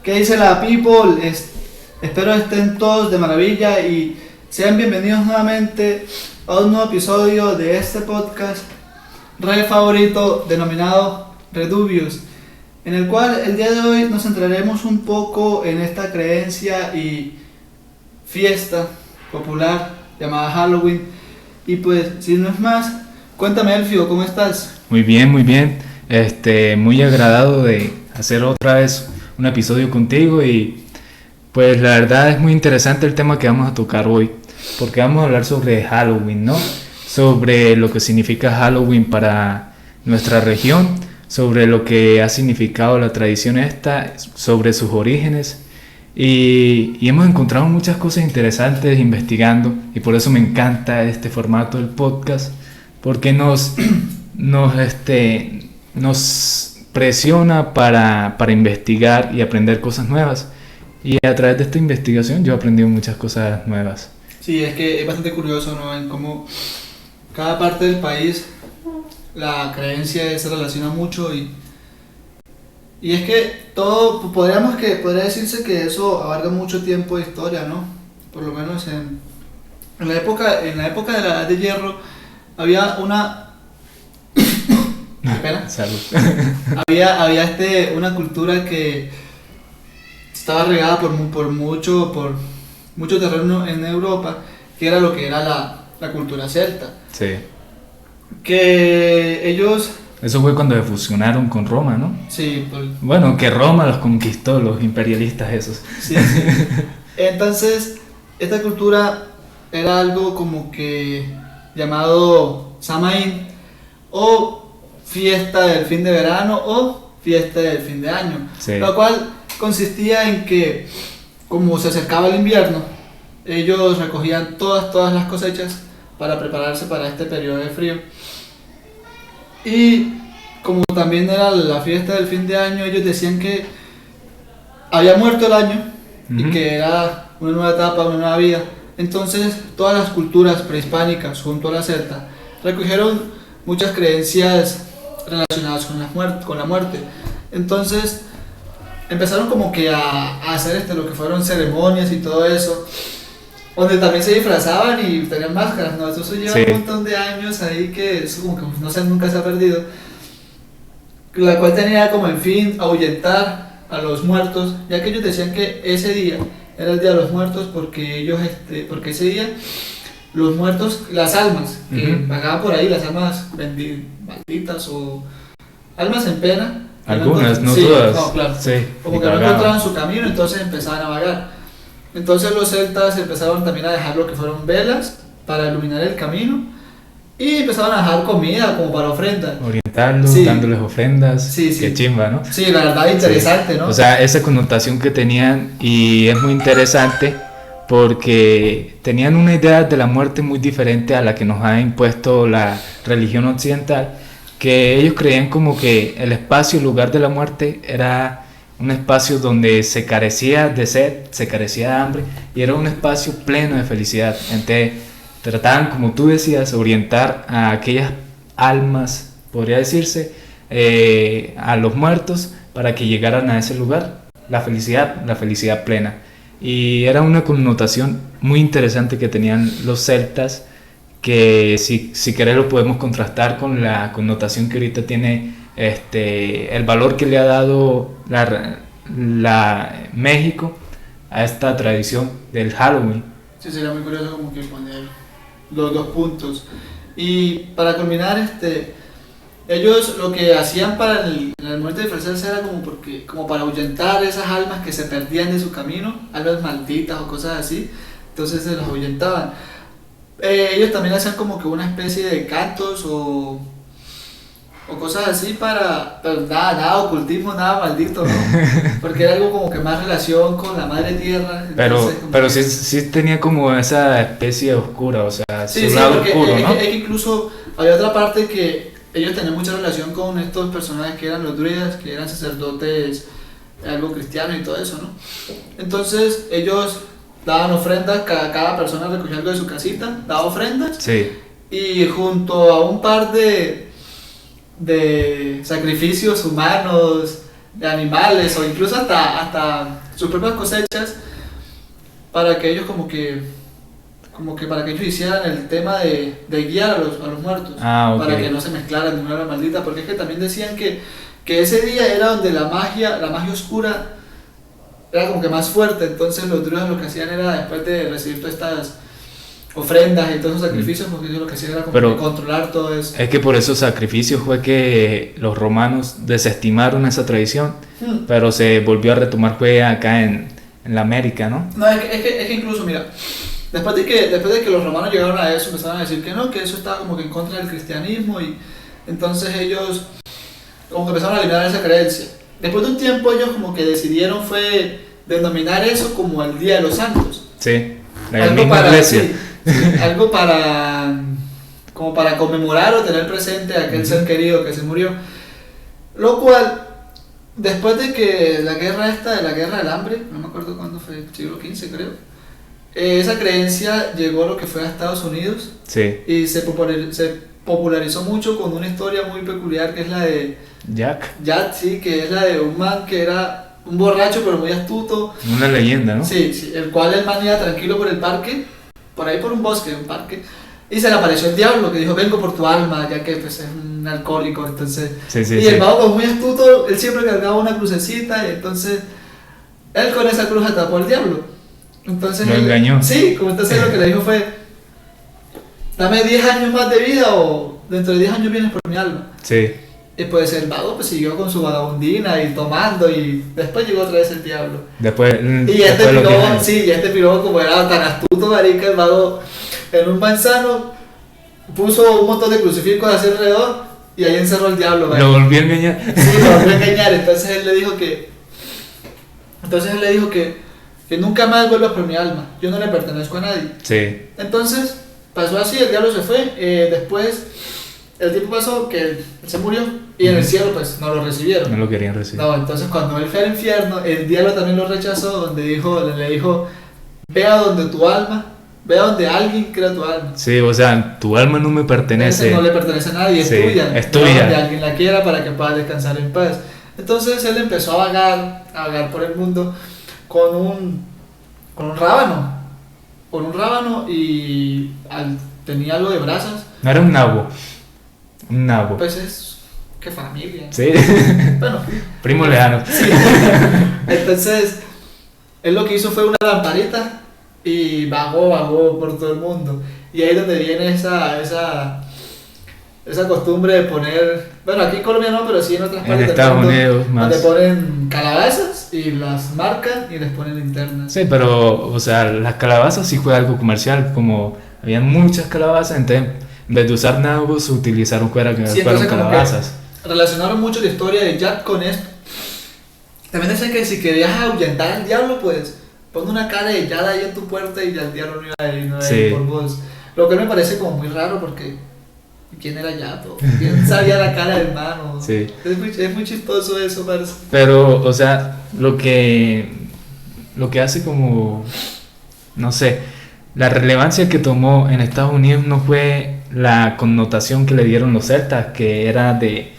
¿Qué dice la people? Espero estén todos de maravilla y sean bienvenidos nuevamente a un nuevo episodio de este podcast re favorito denominado Redubios, en el cual el día de hoy nos centraremos un poco en esta creencia y fiesta popular llamada Halloween. Y pues, sin no es más, cuéntame, Elfio, ¿cómo estás? Muy bien, muy bien. Muy agradado de hacer otra vez un episodio contigo y pues la verdad es muy interesante el tema que vamos a tocar hoy, porque vamos a hablar sobre Halloween, ¿no? Sobre lo que significa Halloween para nuestra región, sobre lo que ha significado la tradición esta, sobre sus orígenes y hemos encontrado muchas cosas interesantes investigando y por eso me encanta este formato del podcast, porque nos presiona para investigar y aprender cosas nuevas. Y a través de esta investigación yo he aprendido muchas cosas nuevas. Sí, es que es bastante curioso, ¿no? En cómo cada parte del país la creencia se relaciona mucho y es que todo, podría decirse que eso abarca mucho tiempo de historia, ¿no? Por lo menos en la época de la Edad de Hierro había una... ¿Qué pena? Salud. Había una cultura que estaba regada por mucho terreno en Europa, que era lo que era la cultura celta. Sí. Que ellos... Eso fue cuando se fusionaron con Roma, ¿no? Sí. Bueno, que Roma los conquistó, los imperialistas esos. Sí. Entonces, esta cultura era algo como que llamado Samaín, o fiesta del fin de verano o fiesta del fin de año, sí. Lo cual consistía en que, como se acercaba el invierno, ellos recogían todas las cosechas para prepararse para este periodo de frío. Y como también era la fiesta del fin de año, ellos decían que había muerto el año y que era una nueva etapa, una nueva vida. Entonces todas las culturas prehispánicas junto a la celta recogieron muchas creencias relacionadas con la muerte. Entonces empezaron como que a hacer lo que fueron ceremonias y todo eso, donde también se disfrazaban y tenían máscaras, ¿no? Eso lleva sí. Un montón de años ahí que eso como que no sé, nunca se ha perdido, la cual tenía como en fin ahuyentar a los muertos, ya que ellos decían que ese día era el día de los muertos porque porque ese día los muertos, las almas que vagaban por ahí, las almas malditas o almas en pena, algunas, no sí, todas, no, claro, sí, como que no encontraban su camino, entonces empezaban a vagar. Entonces los celtas empezaron también a dejar lo que fueron velas para iluminar el camino y empezaron a dejar comida como para ofrendas, orientarlos, sí. Dándoles ofrendas, sí. Qué chimba, ¿no? Sí, la verdad interesante, sí. ¿no? O sea, esa connotación que tenían, y es muy interesante porque tenían una idea de la muerte muy diferente a la que nos ha impuesto la religión occidental, que ellos creían como que el espacio, el lugar de la muerte era un espacio donde se carecía de sed, se carecía de hambre y era un espacio pleno de felicidad. Entonces trataban, como tú decías, orientar a aquellas almas, podría decirse, a los muertos para que llegaran a ese lugar, la felicidad plena. Y era una connotación muy interesante que tenían los celtas, que si querés lo podemos contrastar con la connotación que ahorita tiene el valor que le ha dado la México a esta tradición del Halloween. Sí, sería muy curioso como que poner los dos puntos. Y para culminar, ellos lo que hacían para el momento de disfrazarse era como para ahuyentar esas almas que se perdían de su camino, almas malditas o cosas así, entonces se las ahuyentaban. Ellos también hacían como que una especie de cantos o cosas así pero nada ocultismo, nada maldito, ¿no? Porque era algo como que más relación con la madre tierra. Pero sí tenía como esa especie oscura, o sea, sí, su lado oscuro, ¿no? Es que incluso había otra parte que ellos tenían mucha relación con estos personajes que eran los druidas, que eran sacerdotes, algo cristiano y todo eso, ¿no? Entonces ellos daban ofrendas, cada persona recogía algo de su casita, daba ofrendas, sí. Y junto a un par de sacrificios humanos, de animales o incluso hasta sus propias cosechas para que ellos como que para que ellos hicieran el tema de guiar a los muertos, para que no se mezclaran de una hora maldita, porque es que también decían que ese día era donde la magia oscura era como que más fuerte, entonces los druidas lo que hacían era, después de recibir todas estas ofrendas y todos esos sacrificios, porque ellos lo que hacían era como que controlar todo eso. Es que por esos sacrificios fue que los romanos desestimaron esa tradición, pero se volvió a retomar fue acá en la América, ¿no? No, es que incluso, mira, después de que los romanos llegaron a eso, empezaron a decir que no, que eso estaba como que en contra del cristianismo, y entonces ellos como que empezaron a eliminar esa creencia. Después de un tiempo ellos como que decidieron fue denominar eso como el Día de los Santos. Sí, la misma iglesia. Sí, algo como para conmemorar o tener presente a aquel ser querido que se murió. Lo cual, después de que la guerra del hambre, no me acuerdo cuándo fue, siglo XV creo, esa creencia llegó a lo que fue a Estados Unidos. Sí. Y se popularizó mucho con una historia muy peculiar que es la de Jack, sí, que es la de un man que era un borracho pero muy astuto. Una leyenda, ¿no? Sí, el cual el man iba tranquilo por el parque, por ahí por un bosque, un parque, y se le apareció el diablo que dijo, vengo por tu alma, ya que pues es un alcohólico, entonces... Y el vago pues muy astuto, él siempre cargaba una crucecita, y entonces él con esa cruz atrapó al diablo. Entonces lo engañó. Sí, como entonces lo que le dijo fue, dame 10 años más de vida o dentro de 10 años vienes por mi alma. Sí. Y pues el vago pues siguió con su vagabundina y tomando, y después llegó otra vez el diablo. Y este pirobo como era tan astuto, marica, el vago en un manzano puso un montón de crucifijos hacia alrededor y ahí encerró el diablo, marica. Lo volvió a engañar. Sí, lo volvió a engañar, entonces él le dijo que nunca más vuelvas por mi alma, yo no le pertenezco a nadie. Sí. Entonces pasó así, el diablo se fue, después el tiempo pasó que él se murió y en el cielo pues no lo recibieron. No lo querían recibir. No, entonces cuando él fue al infierno, el diablo también lo rechazó, donde le dijo, ve a donde alguien crea tu alma. Sí, o sea, tu alma no me pertenece. No le pertenece a nadie, es tuya. Es tuya. Donde alguien la quiera para que pueda descansar en paz. Entonces él empezó a vagar por el mundo con un rábano y tenía algo de brasas. No era un nabo. Un nabo. Pues es que familia. Sí. Bueno. Primo lejano. Sí. Entonces, él lo que hizo fue una lamparita y vagó por todo el mundo. Y ahí es donde viene esa costumbre de poner, bueno, aquí en Colombia no, pero sí en otras partes del mundo, Unidos, donde ponen calabazas y las marcan y les ponen linternas. Sí, pero, o sea, las calabazas sí fue algo comercial, como había muchas calabazas, entonces en vez de usar nabos utilizaron fueron calabazas. Relacionaron mucho la historia de Jack con esto. También decían que si querías ahuyentar al diablo, pues pon una cara de Jack ahí en tu puerta y ya el diablo no iba a ir por vos. Lo que me parece como muy raro porque ¿quién era Yato? ¿Quién sabía la cara del hermano? Sí. Es muy chistoso eso, parece. Pero, o sea, lo que hace como, no sé, la relevancia que tomó en Estados Unidos no fue la connotación que le dieron los celtas, que era de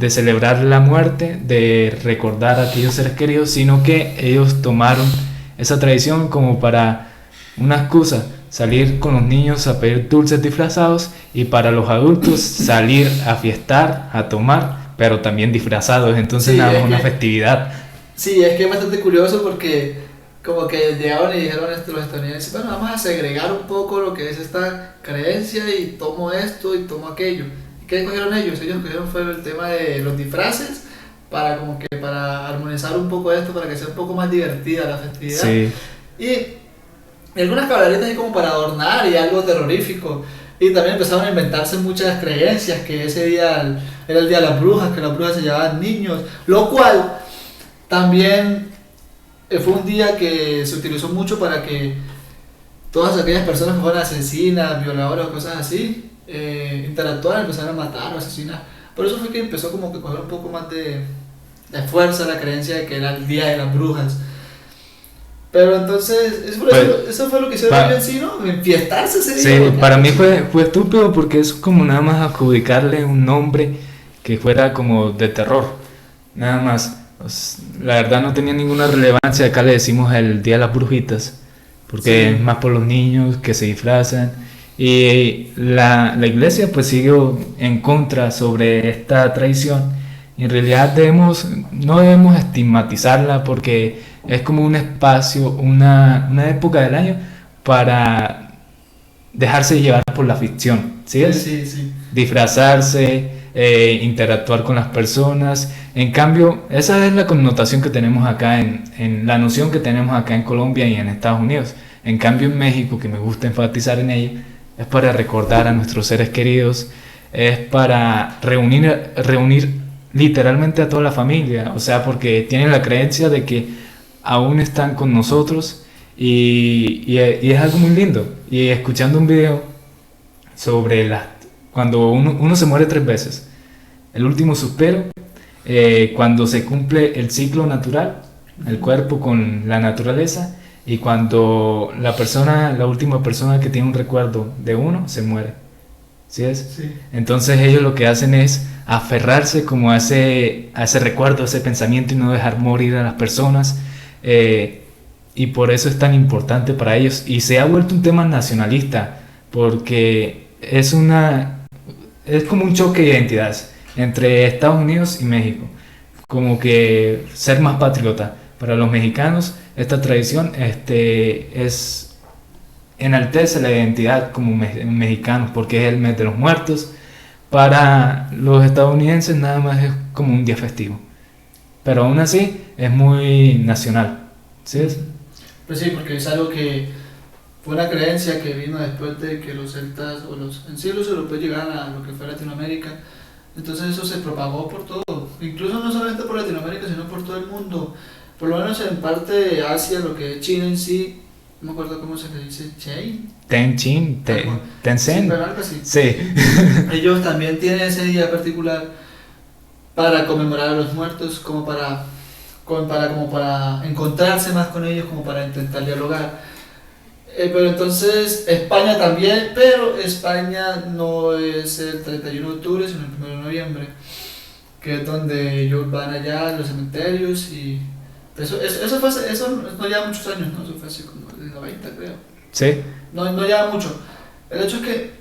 celebrar la muerte, de recordar a aquellos seres queridos, sino que ellos tomaron esa tradición como para una excusa, salir con los niños a pedir dulces disfrazados, y para los adultos salir a fiestar, a tomar, pero también disfrazados, entonces nada, una festividad. Sí, es que es bastante curioso porque como que llegaron y dijeron los estadounidenses, bueno, vamos a segregar un poco lo que es esta creencia y tomo esto y tomo aquello. ¿Y qué cogieron ellos? Ellos cogieron fue el tema de los disfraces para armonizar un poco esto, para que sea un poco más divertida la festividad. Sí. Y algunas caballetas ahí como para adornar y algo terrorífico. Y también empezaron a inventarse muchas creencias, que ese día era el día de las brujas, que las brujas se llevaban niños, lo cual también fue un día que se utilizó mucho para que todas aquellas personas que fueran asesinas, violadoras o cosas así, interactuaran, empezaran a matar o asesinar. Por eso fue que empezó como que coger un poco más de fuerza la creencia de que era el día de las brujas. Pero entonces, eso fue lo que hicieron en sí, ¿no? Enfiestarse ese día. Sí, para mí fue estúpido porque es como nada más adjudicarle un nombre que fuera como de terror, nada más. La verdad no tenía ninguna relevancia. Acá le decimos el Día de las Brujitas, porque Sí, es más por los niños que se disfrazan. Y la iglesia pues siguió en contra sobre esta tradición. Y en realidad no debemos estigmatizarla porque es como un espacio, una época del año para dejarse llevar por la ficción, ¿sí sí, es? sí, sí. Disfrazarse, interactuar con las personas. En cambio, esa es la connotación que tenemos acá, en la noción que tenemos acá en Colombia y en Estados Unidos. En cambio, en México, que me gusta enfatizar en ello, es para recordar a nuestros seres queridos, es para reunir literalmente a toda la familia, o sea, porque tienen la creencia de que aún están con nosotros y es algo muy lindo. Y escuchando un video sobre cuando uno se muere 3 veces, el último suspiro, cuando se cumple el ciclo natural, el cuerpo con la naturaleza, y cuando la última persona que tiene un recuerdo de uno se muere, ¿sí es? Sí. Entonces ellos lo que hacen es aferrarse como a ese recuerdo, a ese pensamiento y no dejar morir a las personas, y por eso es tan importante para ellos y se ha vuelto un tema nacionalista porque es como un choque de identidades entre Estados Unidos y México, como que ser más patriota. Para los mexicanos esta tradición enaltece la identidad como mexicanos porque es el mes de los muertos. Para los estadounidenses nada más es como un día festivo, pero aún así es muy nacional, ¿sí es? Pues sí, porque es algo que fue una creencia que vino después de que los celtas o en sí los europeos llegaran a lo que fue Latinoamérica. Entonces eso se propagó por todo, incluso no solamente por Latinoamérica, sino por todo el mundo. Por lo menos en parte de Asia, lo que es China en sí, no me acuerdo cómo se le dice, Chain. Tenchin, Sí, Tencent, pero algo así. sí. Ellos también tienen ese día particular para conmemorar a los muertos, como para encontrarse más con ellos, como para intentar dialogar. Pero entonces España también, pero España no es el 31 de octubre, sino el 1 de noviembre, que es donde ellos van allá a los cementerios y eso no lleva muchos años, ¿no? Eso fue así como el 90, creo. Sí, No lleva mucho. El hecho es que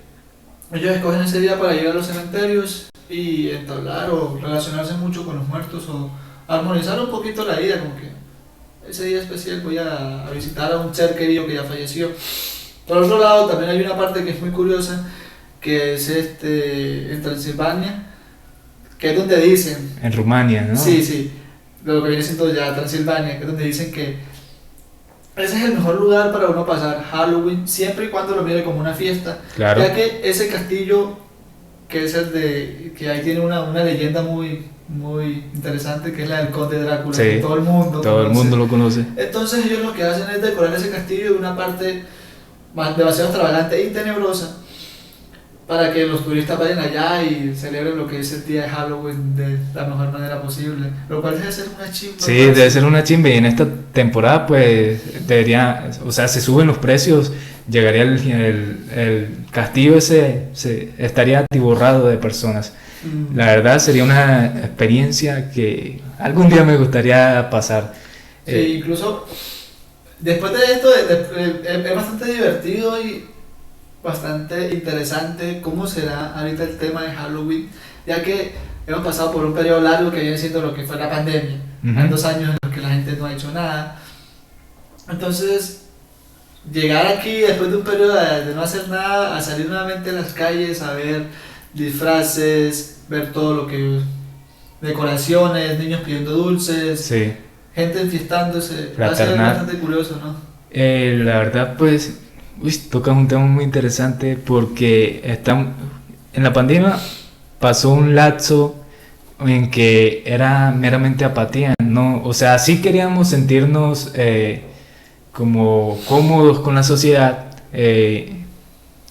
ellos escogen ese día para ir a los cementerios y entablar o relacionarse mucho con los muertos o armonizar un poquito la vida, como que ese día especial voy a visitar a un ser querido que ya falleció. Por otro lado, también hay una parte que es muy curiosa, que es en Transilvania, que es donde dicen, en Rumania, ¿no? sí, sí, lo que viene siendo ya Transilvania, que es donde dicen que ese es el mejor lugar para uno pasar Halloween, siempre y cuando lo mire como una fiesta, Claro. ya que ese castillo, que es que ahí tiene una leyenda muy interesante, que es la del Conde Drácula, Sí, que todo el mundo todo el conoce. mundo lo conoce. Entonces ellos lo que hacen es decorar ese castillo de una parte demasiado extravagante y tenebrosa para que los turistas vayan allá y celebren lo que es el día de Halloween de la mejor manera posible, lo cual debe ser una chimba. Sí, debe ser una chimba y en esta temporada pues debería, o sea, se suben los precios, llegaría el castillo estaría atiborrado de personas. La verdad sería una experiencia que algún día me gustaría pasar. Sí, incluso después de esto es bastante divertido y bastante interesante cómo será ahorita el tema de Halloween, ya que hemos pasado por un periodo largo que viene siendo lo que fue la pandemia. Hay 2 años en los que la gente no ha hecho nada. Entonces, llegar aquí después de un periodo de no hacer nada, a salir nuevamente a las calles, a ver disfraces, ver todo lo que... decoraciones, niños pidiendo dulces, Sí, gente enfiestándose, va a ser fraternal. bastante curioso, ¿no? La verdad pues, tocas un tema muy interesante porque en la pandemia pasó un lapso en que era meramente apatía, ¿no? O sea, sí queríamos sentirnos como cómodos con la sociedad,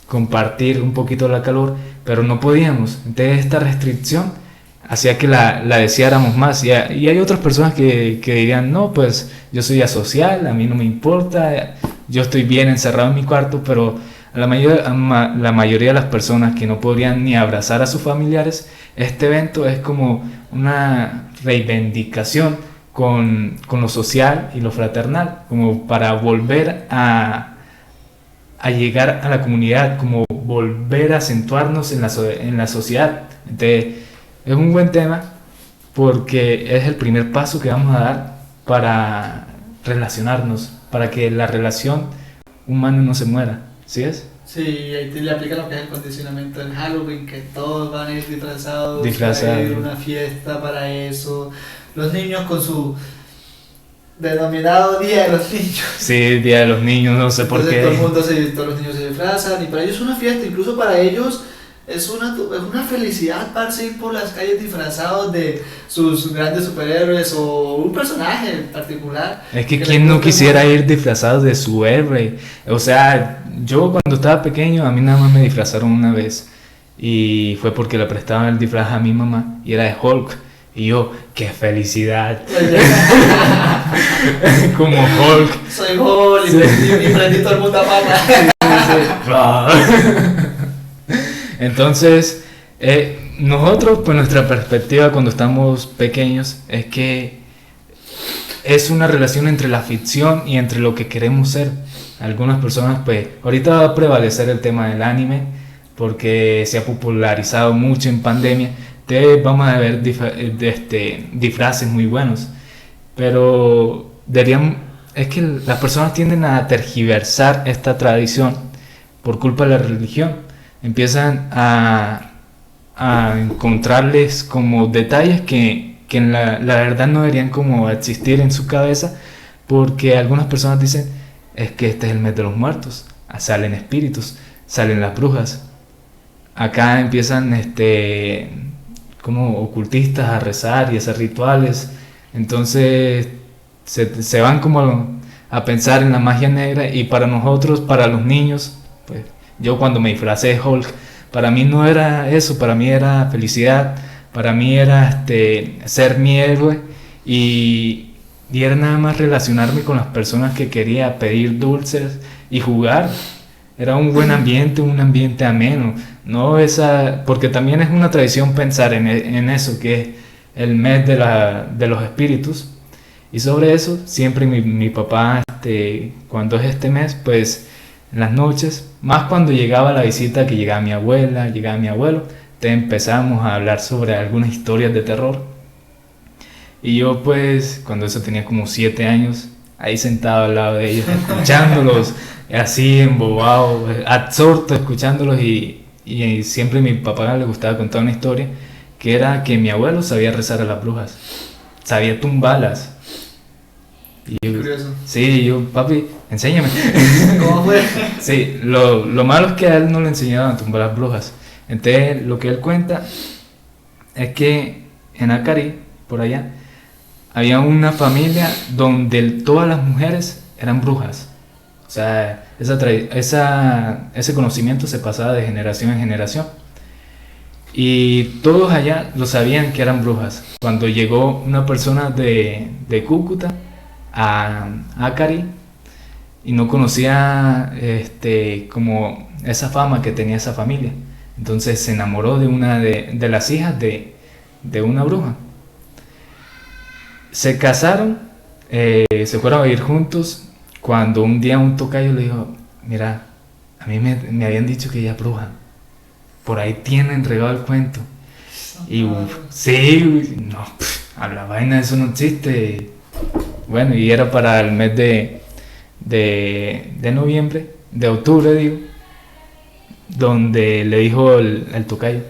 compartir un poquito la calor, pero no podíamos. Entonces esta restricción hacía que la deseáramos más. Y hay otras personas que dirían, no, pues yo soy asocial, a mí no me importa, yo estoy bien encerrado en mi cuarto, pero la mayoría de las personas que no podrían ni abrazar a sus familiares, este evento es como una reivindicación con lo social y lo fraternal, como para volver a llegar a la comunidad, como volver a acentuarnos en la sociedad. Entonces, es un buen tema porque es el primer paso que vamos a dar para relacionarnos, para que la relación humana no se muera, ¿sí es? Sí, ahí le aplican lo que es el condicionamiento del Halloween, que todos van a ir disfrazados, va a ir una fiesta para eso. Los niños con su denominado Día de los Niños. Sí, Día de los Niños, no sé por qué. Todos los niños se disfrazan y para ellos es una fiesta, incluso para ellos es una felicidad para ir por las calles disfrazados de sus grandes superhéroes o un personaje en particular. Es que quién no quisiera ir disfrazado de su héroe. O sea, yo cuando estaba pequeño a mí nada más me disfrazaron una vez y fue porque le prestaban el disfraz a mi mamá y era de Hulk. Y yo, ¡qué felicidad! Como Hulk. Soy Hulk y prendí todo el mundo a pata. Entonces, nosotros, pues nuestra perspectiva cuando estamos pequeños es que es una relación entre la ficción y entre lo que queremos ser. Algunas personas, pues, ahorita va a prevalecer el tema del anime porque se ha popularizado mucho en pandemia. Entonces vamos a ver disfraces muy buenos, pero es que las personas tienden a tergiversar esta tradición por culpa de la religión. Empiezan a encontrarles como detalles que la verdad no deberían como existir en su cabeza, porque algunas personas dicen, es que este es el mes de los muertos, salen espíritus, salen las brujas. Acá empiezan como ocultistas a rezar y hacer rituales, entonces se van como a pensar en la magia negra. Y para nosotros, para los niños, pues yo cuando me disfracé de Hulk, para mí no era eso, para mí era felicidad, para mí era ser mi héroe y era nada más relacionarme con las personas que quería, pedir dulces y jugar. Era un buen ambiente, un ambiente ameno, no porque también es una tradición pensar en eso, que es el mes de los espíritus. Y sobre eso, siempre mi papá, cuando es este mes, pues en las noches, más cuando llegaba la visita, que llegaba mi abuela, llegaba mi abuelo, empezamos a hablar sobre algunas historias de terror. Y yo pues, cuando eso tenía como 7 años, ahí sentado al lado de ellos, escuchándolos, así embobado, absorto escuchándolos, y siempre a mi papá le gustaba contar una historia, que era que mi abuelo sabía rezar a las brujas, sabía tumbarlas. Y yo, curioso. Sí, yo, papi, enséñame. ¿Cómo fue? Sí, lo malo es que a él no le enseñaban a tumbar las brujas. Entonces, lo que él cuenta es que en Acari, por allá, había una familia donde todas las mujeres eran brujas. O sea, ese conocimiento se pasaba de generación en generación. Y todos allá lo sabían que eran brujas. Cuando llegó una persona de Cúcuta a Acari y no conocía como esa fama que tenía esa familia, entonces se enamoró de una de las hijas de una bruja. Se casaron, se fueron a vivir juntos, cuando un día un tocayo le dijo, mira, a mí me habían dicho que ella es bruja, por ahí tienen regado el cuento. Y sí, no, a la vaina eso no existe. Bueno, y era para el mes de noviembre, de octubre digo, donde le dijo el tocayo,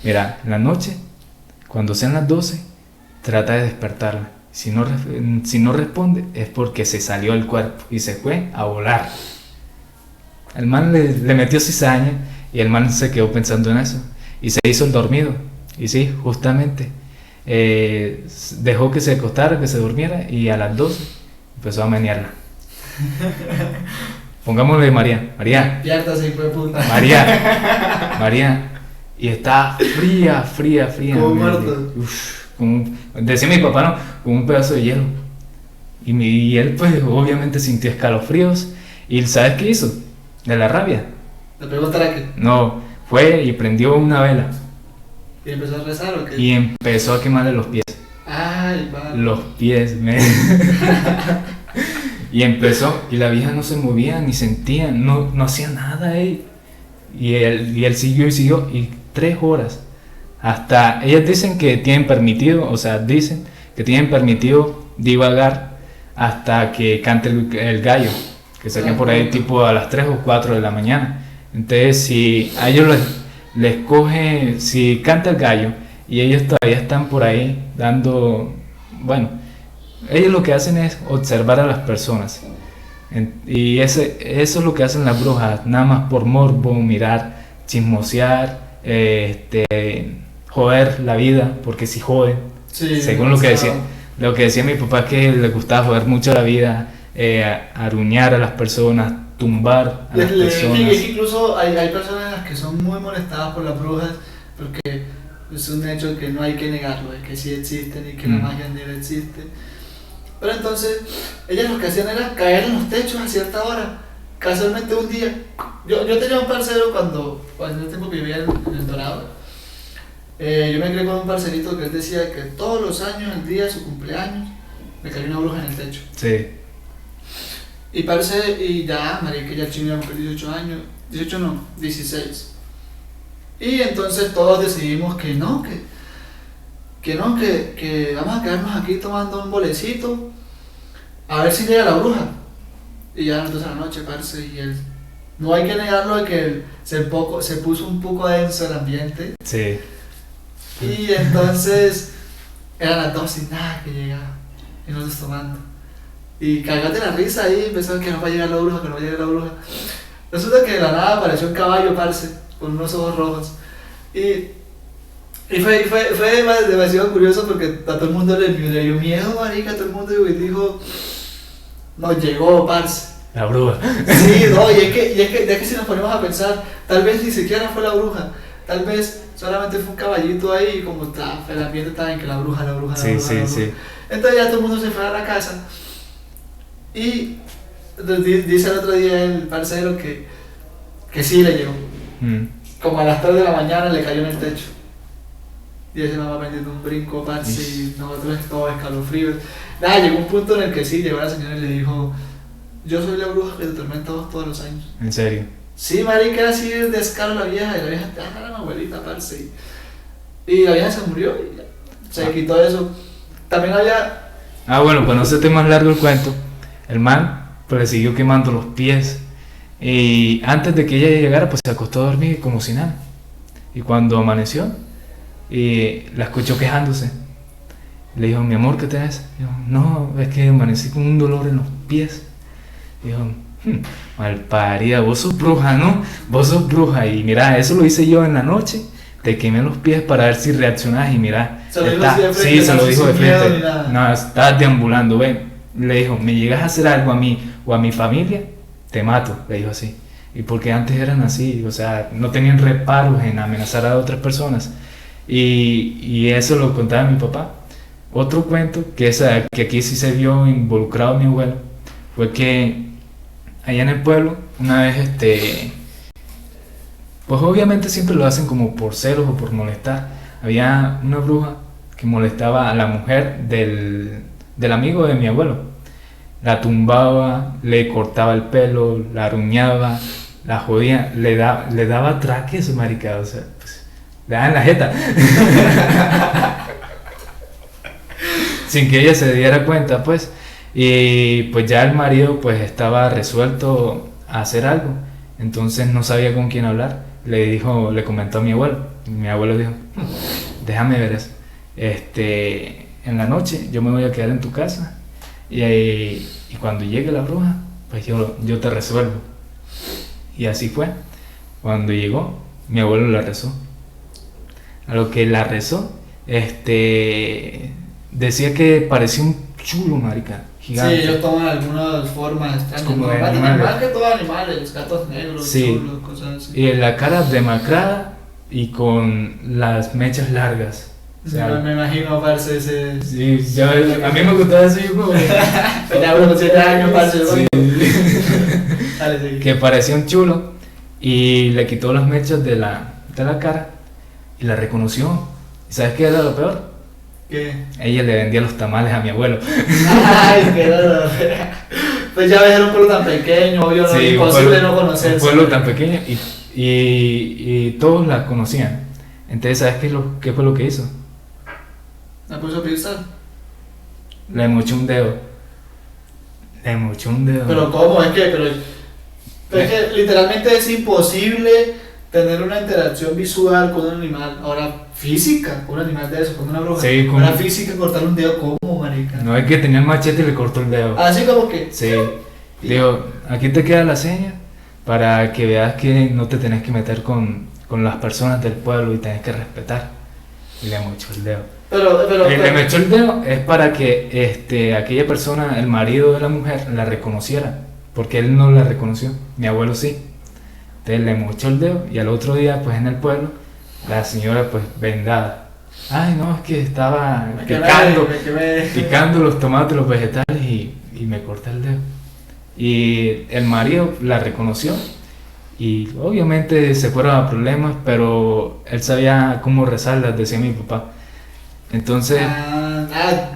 mira, en la noche, cuando sean las 12, trata de despertarla. Si no responde es porque se salió del cuerpo y se fue a volar. El man le metió cizaña y el man se quedó pensando en eso y se hizo el dormido. Y sí, justamente dejó que se acostara, que se durmiera, y a las 12 empezó a menearla. Pongámosle María. Despiértase, hijo de puta. María. Y está fría. Como muerto. Decía mi papá, ¿no? Como un pedazo de hielo. Y él pues obviamente sintió escalofríos. ¿Y sabes qué hizo? De la rabia. ¿Le pegó traque? No, fue y prendió una vela. ¿Y empezó a rezar o qué? Y empezó a quemarle los pies. Ah, y va. Los pies, Y empezó, y la vieja no se movía ni sentía, no hacía nada, Y él siguió y siguió, y 3 horas. Hasta, ellas dicen que tienen permitido, dicen que tienen permitido divagar hasta que cante el gallo, que saquen por ahí tipo a las 3 o 4 de la mañana. Entonces, si a ellos les coge, si canta el gallo y ellos todavía están por ahí dando, bueno, ellos lo que hacen es observar a las personas. Y eso es lo que hacen las brujas, nada más por morbo, mirar, chismosear, joder la vida, porque si joden, Sí, según lo que decía mi papá, es que les gustaba joder mucho la vida, aruñar a las personas, tumbar a las personas. Incluso hay personas que son muy molestadas por las brujas, porque es un hecho que no hay que negarlo, es que sí existen y que la magia negra existe. Pero entonces, ellas lo que hacían era caer en los techos a cierta hora. Casualmente un día, yo tenía un parcero cuando en el tiempo que vivía en El Dorado. Yo me crié con un parcerito que él decía que todos los años, el día de su cumpleaños, me cayó una bruja en el techo. Sí. Y ya, marica, ya el chino iba a cumplir 18 años, 18 no, 16. Y entonces todos decidimos que vamos a quedarnos aquí tomando un bolecito, a ver si llega la bruja. Y ya entonces a la noche, parce, y él, no hay que negarlo de que se puso un poco denso el ambiente. Sí. Y entonces eran las 2 y nada que llegaba, y nosotros tomando. Y cagate la risa ahí, pensaban que no va a llegar la bruja, que no va a llegar la bruja. Resulta que de la nada apareció un caballo, parce, con unos ojos rojos. Y fue demasiado curioso porque a todo el mundo le dio miedo, marica, a todo el mundo dijo, nos llegó, parce. La bruja. Sí, no, y es que si nos ponemos a pensar, tal vez ni siquiera fue la bruja, tal vez solamente fue un caballito ahí, y como el ambiente estaba en que la bruja. Sí. Entonces ya todo el mundo se fue a la casa. Y dice el otro día el parcero que sí le llegó. Como a las 3 de la mañana le cayó en el techo. Y ese mamá vendiendo un brinco, parce, y nosotros todos escalofríos. Nada, llegó un punto en el que sí, llegó la señora y le dijo, yo soy la bruja que te atormenta todos los años. ¿En serio? Sí, marica, era así de descaro la vieja, y la vieja, era mi abuelita, parce. Y la vieja se murió y ya, se quitó eso. También había... Bueno, pues no se te más largo el cuento. El man pues le siguió quemando los pies y antes de que ella llegara pues se acostó a dormir como si nada. Y cuando amaneció la escuchó quejándose. Le dijo, mi amor, ¿qué te haces? Dijo, no, es que amanecí con un dolor en los pies. Dijo, malparida, vos sos bruja, ¿no? Vos sos bruja. Y mira, eso lo hice yo en la noche. Te quemé los pies para ver si reaccionás y mira. Se lo dijo de frente. Sí, se lo dijo de frente. No, estás deambulando, ven. Le dijo, me llegas a hacer algo a mí o a mi familia, te mato, le dijo así. Y porque antes eran así, no tenían reparos en amenazar a otras personas. Y eso lo contaba mi papá. Otro cuento, que aquí sí se vio involucrado mi abuelo, fue que allá en el pueblo, una vez, pues obviamente siempre lo hacen como por celos o por molestar. Había una bruja que molestaba a la mujer del amigo de mi abuelo. La tumbaba, le cortaba el pelo, la aruñaba, la jodía, le daba traques, marica, pues, le daban la jeta. Sin que ella se diera cuenta, pues. Y pues ya el marido pues estaba resuelto a hacer algo, entonces no sabía con quién hablar. Le comentó a mi abuelo. Mi abuelo dijo, déjame ver eso. En la noche yo me voy a quedar en tu casa y cuando llegue la bruja, pues yo te resuelvo. Y así fue. Cuando llegó, mi abuelo la rezó. A lo que la rezó, decía que parecía un chulo, marica, gigante. Sí, ellos toman algunas formas extrañas, como de más que todo animales, gatos negros, sí. chulos, cosas así. Y la cara demacrada y con las mechas largas. O sea, me imagino, parce, ese... Sí, a mí me gustaba eso, yo como... Ya con 7 años, parce. Sí. Dale, sí. Que parecía un chulo y le quitó las mechas de la cara y la reconoció. ¿Y sabes qué era lo peor? ¿Qué? Ella le vendía los tamales a mi abuelo. Ay, qué dolor. Pues ya ves, era un pueblo tan pequeño, obvio, no, Sí, imposible no conocerse. un pueblo tan pequeño y todos la conocían. Entonces, ¿sabes qué fue lo que hizo? ¿Me puso a pedir sal? Le mochó un dedo. Le mochó un dedo. Pero ¿cómo? Es que literalmente es imposible tener una interacción visual con un animal. Ahora, física, con un animal de eso, con una bruja. Sí, Ahora, física, cortar un dedo, ¿cómo, marica? No, es que tenía el machete y le cortó el dedo. Así como que... Sí. Digo, aquí te queda la seña para que veas que no te tenés que meter con las personas del pueblo y tenés que respetar. Y le mochó el dedo. Le mochó el dedo es para que aquella persona, el marido de la mujer, la reconociera. Porque él no la reconoció, mi abuelo sí. Entonces le mochó el dedo y al otro día, pues en el pueblo, la señora pues vendada. Ay, no, es que estaba picando los tomates, los vegetales y me corté el dedo. Y el marido la reconoció y obviamente se fueron a problemas, pero él sabía cómo rezarlas, decía mi papá. Entonces...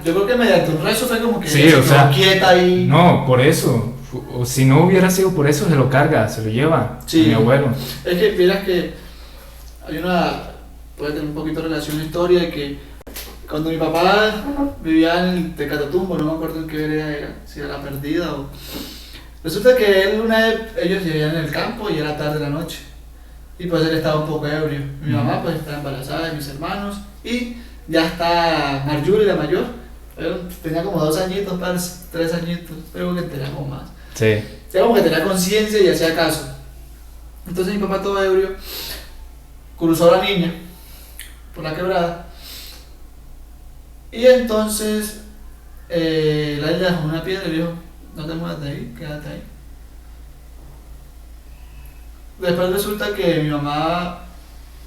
yo creo que mediante un rezo fue como que sí, se o sea, quedó quieta y... No, por eso. O si no hubiera sido por eso, se lo carga, se lo lleva. Sí. Mi abuelo. Es que miras que hay puede tener un poquito de relación a la historia de que cuando mi papá vivía en el Tecatatumbo, no me acuerdo en qué vereda era, si era La Perdida o... Resulta que ellos vivían en el campo y era tarde de la noche. Y pues él estaba un poco ebrio. Mi mamá pues estaba embarazada de mis hermanos y ya está Marjorie, la mayor. Tenía como 2 añitos, 3 añitos, pero que tenía como más. Sí. Ya como que tenía conciencia y hacía caso. Entonces mi papá todo ebrio cruzó a la niña por la quebrada y entonces la le dejó una piedra y le dijo: no te muevas de ahí, quédate ahí. Después resulta que mi mamá...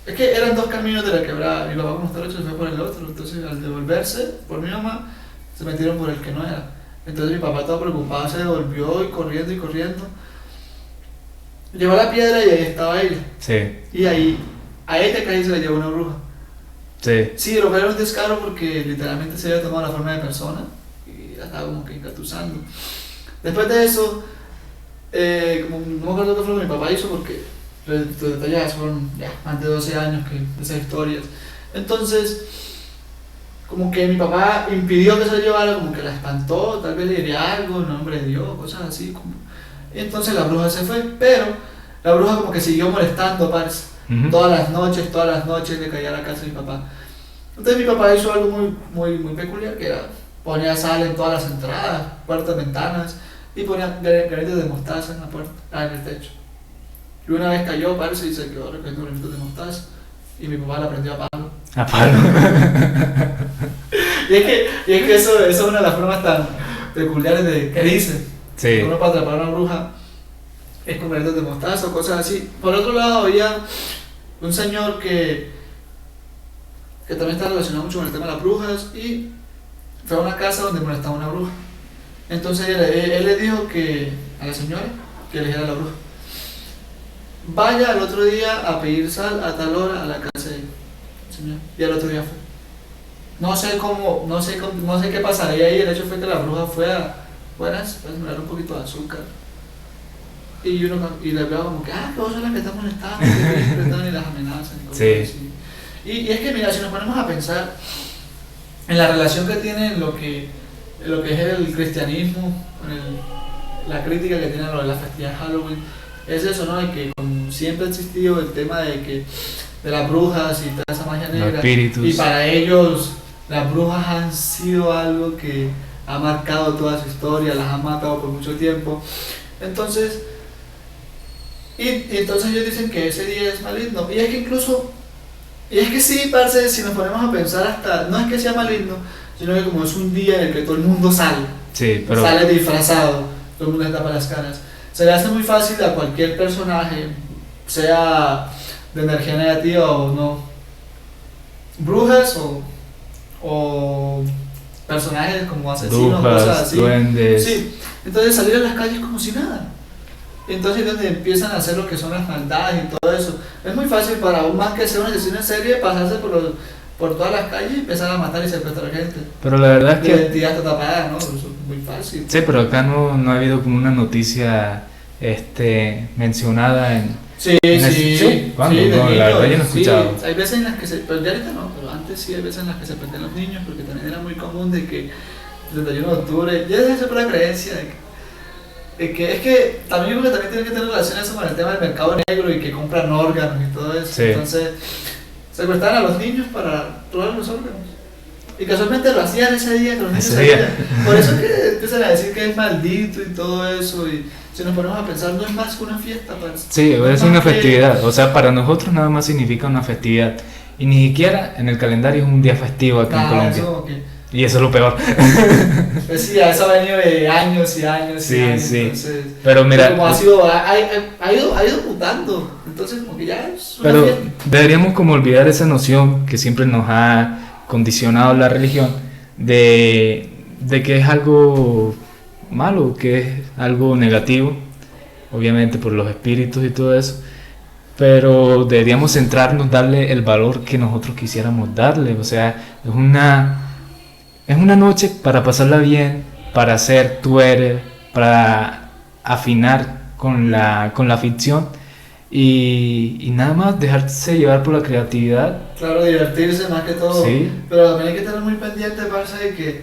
Es que eran 2 caminos de la quebrada. Mi papá como estaba hecho se fue por el otro. Entonces al devolverse por mi mamá se metieron por el que no era. Entonces mi papá todo preocupado se devolvió y corriendo. Llevó la piedra y ahí estaba ella. Sí. Y ahí, a ella casi se le llevó una bruja. Sí. Sí, lo que era un descaro porque literalmente se había tomado la forma de persona y la estaba como que engatusando. Después de eso, como no me acuerdo qué fue lo que mi papá hizo porque los detalles fueron ya más de 12 años de esas historias. Entonces, como que mi papá impidió que se la llevara, como que la espantó, tal vez le diría algo en nombre de Dios, cosas así. Y entonces la bruja se fue, pero la bruja como que siguió molestando, parce. Todas las noches le caía a la casa de mi papá. Entonces mi papá hizo algo muy peculiar, que era ponía sal en todas las entradas, puertas, ventanas, y ponía granitos de mostaza en la puerta, en el techo. Y una vez cayó, parce, y se quedó recogiendo granitos de mostaza, y mi papá la prendió a palo. A palo. y es que eso es una de las formas tan peculiares de que dice. Sí. Uno para atrapar a una bruja es con granitos de mostaza o cosas así. Por otro lado, había un señor que también está relacionado mucho con el tema de las brujas y fue a una casa donde molestaba una bruja. Entonces él le dijo a la señora que eligiera a la bruja. Vaya al otro día a pedir sal a tal hora a la casa del señor. Y al otro día fue. No sé qué pasaría ahí. El hecho fue que la bruja fue a sembrar un poquito de azúcar. Y le veo como que, que vos sos la que está molestando, y las amenazan y cosas así. Y es que mira, si nos ponemos a pensar en la relación que tiene lo que es el cristianismo, con la crítica que tiene a lo de la festividad de Halloween, es eso, ¿no? De que como siempre ha existido el tema de las brujas y toda esa magia negra. Espíritus. Y para ellos las brujas han sido algo que ha marcado toda su historia, las han matado por mucho tiempo. Entonces, entonces ellos dicen que ese día es maligno. Y es que sí, parce, si nos ponemos a pensar hasta, no es que sea maligno, sino que como es un día en el que todo el mundo sale, sale disfrazado, todo el mundo le tapa las caras, se le hace muy fácil a cualquier personaje, sea de energía negativa o no, brujas o personajes como asesinos, brujas, cosas así, duendes. sí, entonces salir a las calles como si nada. Entonces donde empiezan a hacer lo que son las maldades y todo eso. Es muy fácil para un man que sea un asesino en serie pasarse por por todas las calles y empiezan a matar y secuestrar gente. Pero la verdad es La que... identidad está tapada, ¿no? Eso es muy fácil. Sí, pero acá no ha habido como una noticia mencionada en... Sí, ¿Sí? ¿Cuándo? sí, No, la verdad yo no he escuchado. Sí, hay veces en las que se, pero ya ahorita no, pero antes sí hay veces en las que se perdían los niños, porque también era muy común de que el 31 de octubre, ya es siempre la creencia es que también yo creo que también tiene que tener relación eso con el tema del mercado negro y que compran órganos y todo eso. Sí. Entonces, secuestraban a los niños para robar los órganos. Y casualmente lo hacían ese día, que los niños Ese día. salían. Por eso es que empiezan a decir que es maldito y todo eso. Y si nos ponemos a pensar, no es más que una fiesta, parce. Sí, No es más una que- festividad. O sea, para nosotros nada más significa una festividad. Y ni siquiera en el calendario es un día festivo acá en Nada, Colombia. eso como que, Y eso es lo peor. pues sí, eso ha venido de años y años Sí, y años. sí. Entonces, Pero mira, como ha sido, ha ido mutando. Entonces, como que ya es una pero fiesta. deberíamos como olvidar esa noción que siempre nos ha condicionado la religión de que es algo malo, que es algo negativo, obviamente por los espíritus y todo eso, pero deberíamos centrarnos, darle el valor que nosotros quisiéramos darle. O sea, es una noche para pasarla bien, para ser tú eres, para afinar con la ficción y nada más dejarse llevar por la creatividad. Claro, divertirse más que todo. Sí. Pero también hay que estar muy pendiente, parce, de que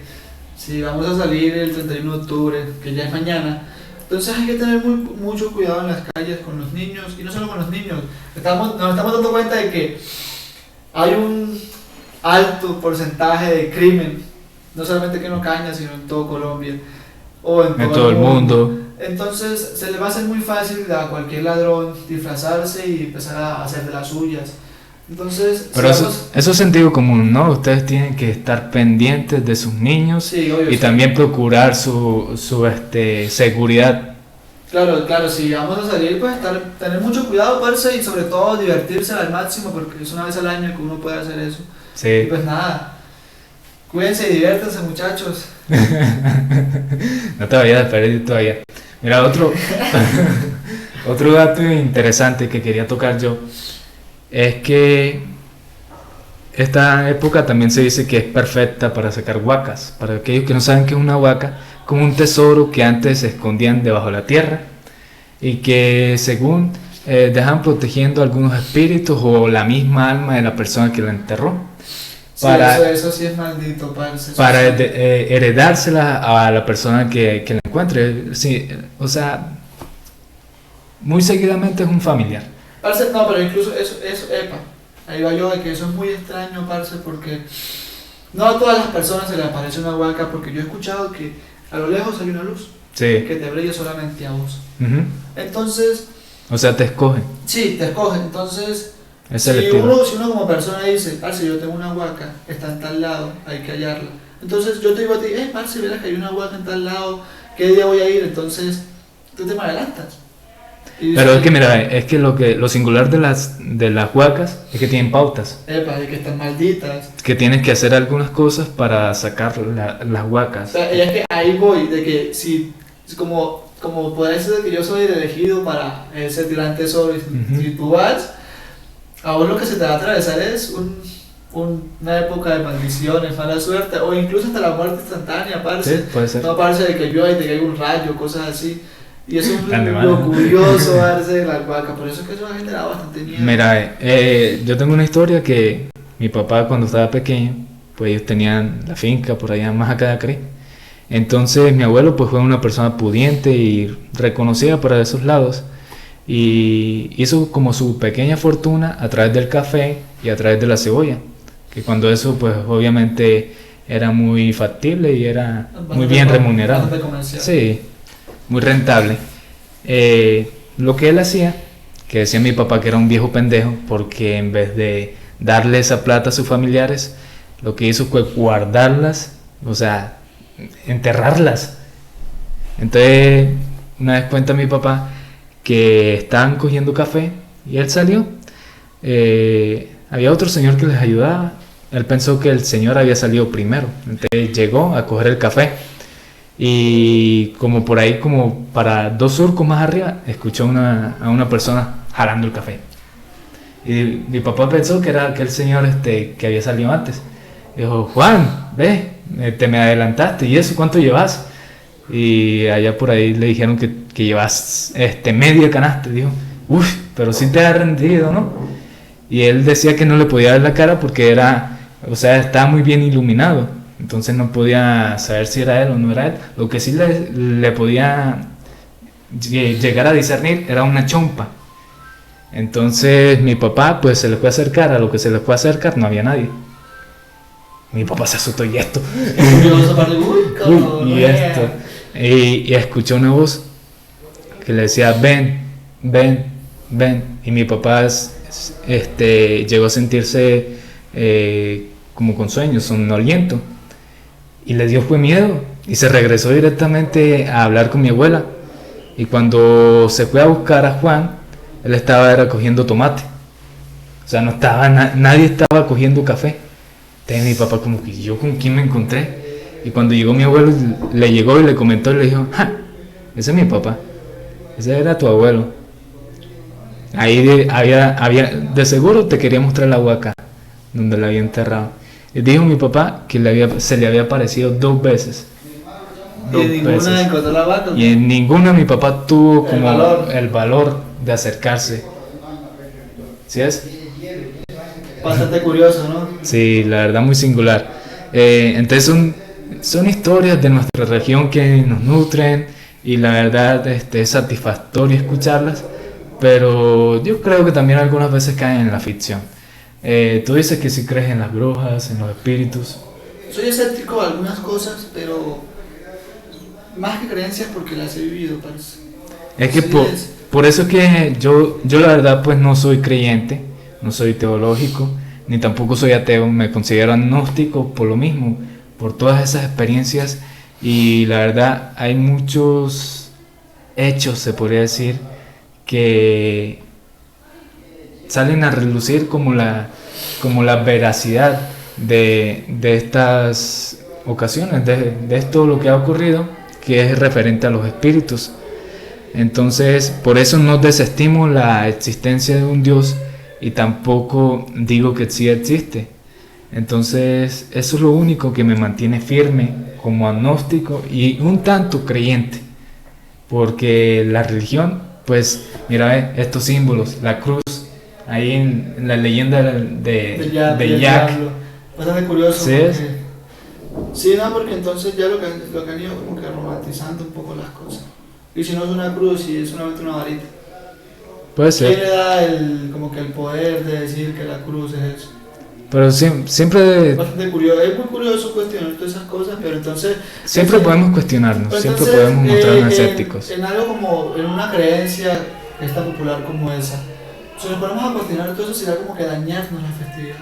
si vamos a salir el 31 de octubre, que ya es mañana, entonces hay que tener mucho cuidado en las calles con los niños, y no solo con los niños. Nos estamos dando cuenta de que hay un alto porcentaje de crimen, no solamente aquí en Ocaña, sino en todo Colombia, o en todo el mundo. Entonces se le va a hacer muy fácil a cualquier ladrón disfrazarse y empezar a hacer de las suyas. Entonces, Pero si eso es sentido común, ¿no? Ustedes tienen que estar pendientes de sus niños sí, obvio, y sí. también procurar su seguridad. Claro, claro, si vamos a salir, pues tener mucho cuidado, parce, y sobre todo divertirse al máximo, porque es una vez al año que uno puede hacer eso. Y Sí. pues nada, cuídense y diviértanse, muchachos. No te vayas a perder todavía. Mira, otro dato interesante que quería tocar yo es que esta época también se dice que es perfecta para sacar huacas. Para aquellos que no saben qué es una huaca, como un tesoro que antes se escondían debajo de la tierra y que según dejan protegiendo algunos espíritus o la misma alma de la persona que la enterró. Sí, Para- eso sí es maldito, parce. Eso Para sí. heredársela a la persona que la encuentre. Sí, o sea, muy seguidamente es un familiar. Parce, no, pero incluso epa, ahí va yo de que eso es muy extraño, parce, porque no a todas las personas se les aparece una huaca, porque yo he escuchado que a lo lejos hay una luz Sí. que te brilla solamente a vos. Ujú. Entonces, O sea, te escogen. sí, te escoge. Entonces, Es si selectivo. uno como persona dice, parce, yo tengo una huaca, está en tal lado, hay que hallarla. Entonces yo te digo a ti, parce, verás que hay una huaca en tal lado, ¿qué día voy a ir? Entonces, tú te me adelantas. Y Pero dices, es que mira, es que lo singular de las huacas es que tienen pautas, epa, de que están malditas. que tienes que hacer algunas cosas para sacar las O huacas. sea, y es que ahí voy, de que si como puede ser que yo soy el elegido para ese gran tesoro, y Ujú. si tú vas, a vos lo que se te va a atravesar es una época de maldiciones, mala suerte, o incluso hasta la muerte instantánea, parce. Sí, puede ser. No, parce, de que llueva y te caiga un rayo, cosas así. Y eso es Tan de lo mala. curioso, parce, de la huaca. Por eso es que eso ha generado bastante miedo. Mira, yo tengo una historia que mi papá cuando estaba pequeño, pues ellos tenían la finca por allá más acá de Acre. Entonces mi abuelo pues fue una persona pudiente y reconocida para esos lados y hizo como su pequeña fortuna a través del café y a través de la cebolla, que cuando eso pues obviamente era muy factible y era muy Bastante bien remunerado. bastante comercial. Sí, muy rentable. Lo que él hacía, que decía mi papá que era un viejo pendejo, porque en vez de darle esa plata a sus familiares, lo que hizo fue guardarlas, o sea, enterrarlas. Entonces, una vez cuenta mi papá que estaban cogiendo café y él salió. Había otro señor que les ayudaba. Él pensó que el señor había salido primero. Entonces llegó a coger el café. Y como por ahí, como para 2 surcos más arriba, escuchó a una persona jalando el café. Y mi papá pensó que era aquel señor que había salido antes. Dijo, Juan, ve, te me adelantaste, ¿y eso cuánto llevas? Y allá por ahí le dijeron que llevas media canasta. Dijo, uff, pero sí te has rendido, ¿no? Y él decía que no le podía ver la cara porque estaba muy bien iluminado. Entonces no podía saber si era él o no era él. Lo que sí le podía llegar a discernir era una chompa. Entonces mi papá pues se le fue a acercar. A lo que se le fue a acercar no había nadie. Mi papá se asustó y esto. Y esto. Y escuchó una voz que le decía, ven, ven, ven. Y mi papá llegó a sentirse como con sueño, sonoliento. Y le dio fue miedo. Y se regresó directamente a hablar con mi abuela. Y cuando se fue a buscar a Juan, él estaba cogiendo tomate. O sea, no estaba nadie estaba cogiendo café. Entonces mi papá como que yo con quién me encontré. Y cuando llegó mi abuelo, le llegó y le comentó y le dijo, ¡ja! Ese es mi papá. Ese era tu abuelo. Ahí de seguro te quería mostrar la huaca donde la había enterrado. Y dijo mi papá que se le había aparecido 2 veces. Y en ninguna encontró la vaca. Y en ninguna mi papá tuvo como el valor de acercarse. ¿Sí es? Bastante curioso, ¿no? Sí, la verdad muy singular. Entonces son historias de nuestra región que nos nutren y la verdad es satisfactorio escucharlas, pero yo creo que también algunas veces caen en la ficción. Tú dices que sí crees en las brujas, en los espíritus. Soy escéptico de algunas cosas, pero más que creencias porque las he vivido, parece. Es que por eso es que yo la verdad pues no soy creyente, no soy teológico, ni tampoco soy ateo, me considero agnóstico por lo mismo, por todas esas experiencias, y la verdad hay muchos hechos, se podría decir, que salen a relucir como la veracidad de estas ocasiones, de esto lo que ha ocurrido, que es referente a los espíritus. Entonces, por eso no desestimo la existencia de un Dios y tampoco digo que sí existe. Entonces, eso es lo único que me mantiene firme como agnóstico y un tanto creyente, porque la religión, pues, mira, estos símbolos, la cruz, ahí en la leyenda de Jack. Bastante curioso. ¿Sí es? Sí, no, porque entonces ya lo que han ido como que romantizando un poco las cosas. Y si no es una cruz y es solamente una varita. Puede ser. ¿Quién le da como que el poder de decir que la cruz es eso? Pero siempre... Bastante curioso, es muy curioso cuestionar todas esas cosas, pero entonces... Siempre podemos cuestionarnos, siempre podemos mostrarnos escépticos. En algo como, en una creencia que es tan popular como esa, si nos ponemos a cuestionar todo eso, será como que dañarnos la festividad.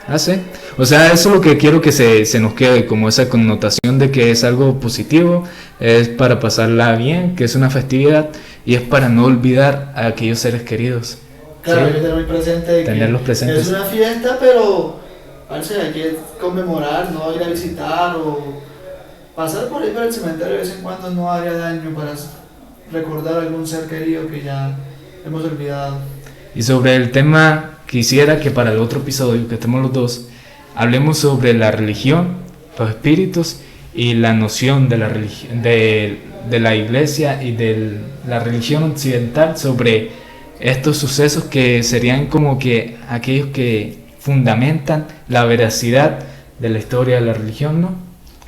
Ah, sí. O sea, eso es lo que quiero que se nos quede, como esa connotación de que es algo positivo, es para pasarla bien, que es una festividad, y es para no olvidar a aquellos seres queridos. Claro, ¿sí? hay que tener muy presente Tenerlos presentes. Es una fiesta, pero parece que hay que conmemorar, no ir a visitar o pasar por ahí por el cementerio de vez en cuando no haría daño para recordar a algún ser querido que ya hemos olvidado. Y sobre el tema, quisiera que para el otro episodio, que estemos los dos, hablemos sobre la religión, los espíritus y la noción de la religión, de la iglesia y de la religión occidental sobre estos sucesos que serían como que aquellos que fundamentan la veracidad de la historia de la religión, ¿no?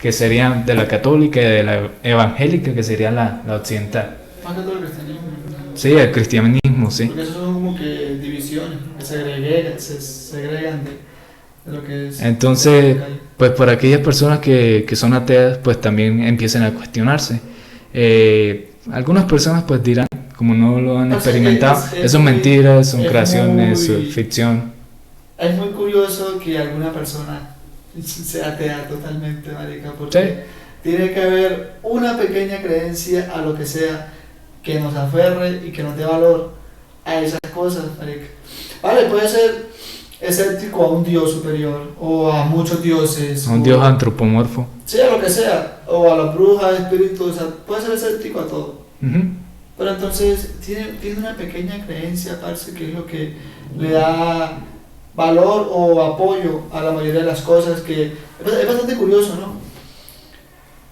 Que serían de la católica y de la evangélica, que sería la occidental. Más que todo el cristianismo. Sí, el cristianismo, sí. Porque eso son como que divisiones, que se segregan de lo que es. Entonces, pues para aquellas personas que son ateas, pues también empiecen a cuestionarse. Algunas personas pues dirán, como no lo han experimentado, eso son mentiras, son creaciones, son ficción. Es muy curioso que alguna persona sea atea totalmente, marica, porque ¿sí? Tiene que haber una pequeña creencia a lo que sea que nos aferre y que nos dé valor a esas cosas, marica. Vale, puede ser escéptico a un dios superior o a muchos dioses. A un dios antropomorfo. Sí, a lo que sea, o a las brujas, espíritus, o sea, puede ser escéptico a todo. Uh-huh. pero entonces tiene una pequeña creencia, parce, que es lo que le da valor o apoyo a la mayoría de las cosas, que es bastante curioso, ¿no?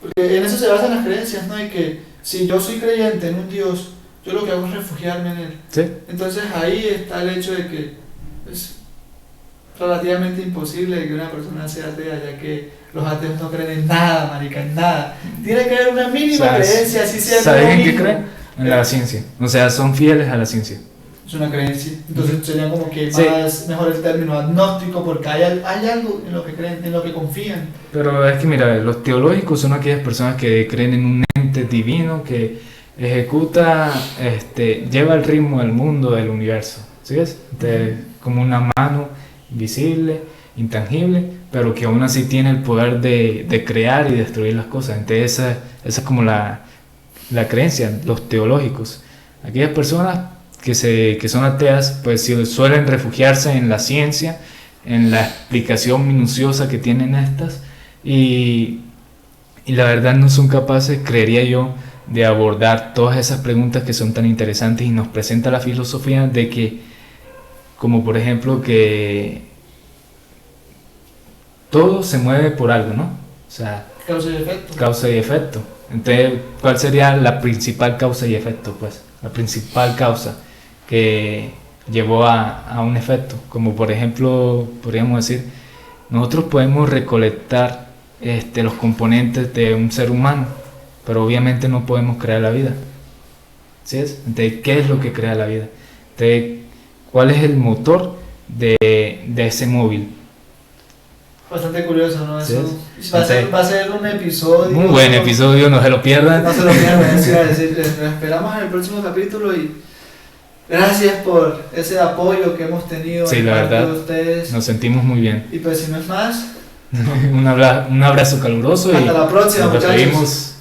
Porque en eso se basan las creencias, ¿no? Y que si yo soy creyente en un Dios, yo lo que hago es refugiarme en Él. Sí. Entonces ahí está el hecho de que es relativamente imposible que una persona sea atea, ya que los ateos no creen en nada, marica, en nada. Tiene que haber una mínima creencia, así sea. ¿Sabes en qué creen? En la ciencia. O sea, son fieles a la ciencia. Es una creencia. Entonces sería como que más mejor el término agnóstico, porque hay algo en lo que creen, en lo que confían. Pero es que mira, los teológicos son aquellas personas que creen en un ente divino que ejecuta, lleva el ritmo del mundo, del universo. ¿Sí ves? Como una mano invisible, intangible, pero que aún así tiene el poder de crear y destruir las cosas. Entonces esa es como la creencia, los teológicos. Aquellas personas que son ateas, pues suelen refugiarse en la ciencia, en la explicación minuciosa que tienen estas, y la verdad no son capaces, creería yo, de abordar todas esas preguntas que son tan interesantes y nos presenta la filosofía de que, como por ejemplo, que todo se mueve por algo, ¿no? O sea, causa y efecto. Causa y efecto. Entonces, ¿cuál sería la principal causa y efecto? Pues, la principal causa que llevó a un efecto. Como por ejemplo, podríamos decir, nosotros podemos recolectar los componentes de un ser humano, pero obviamente no podemos crear la vida. ¿Sí es? Entonces, ¿qué es lo que crea la vida? Entonces, ¿cuál es el motor de ese móvil? Bastante curioso, ¿no? Eso ¿Sí? va a ser un episodio. Un buen episodio, no se lo pierdan. No se lo pierdan, eso iba a decir. Nos esperamos en el próximo capítulo y gracias por ese apoyo que hemos tenido. Sí, la verdad, de ustedes. Nos sentimos muy bien. Y pues si no es más, un abrazo caluroso. Hasta la próxima, nos muchachos. despedimos.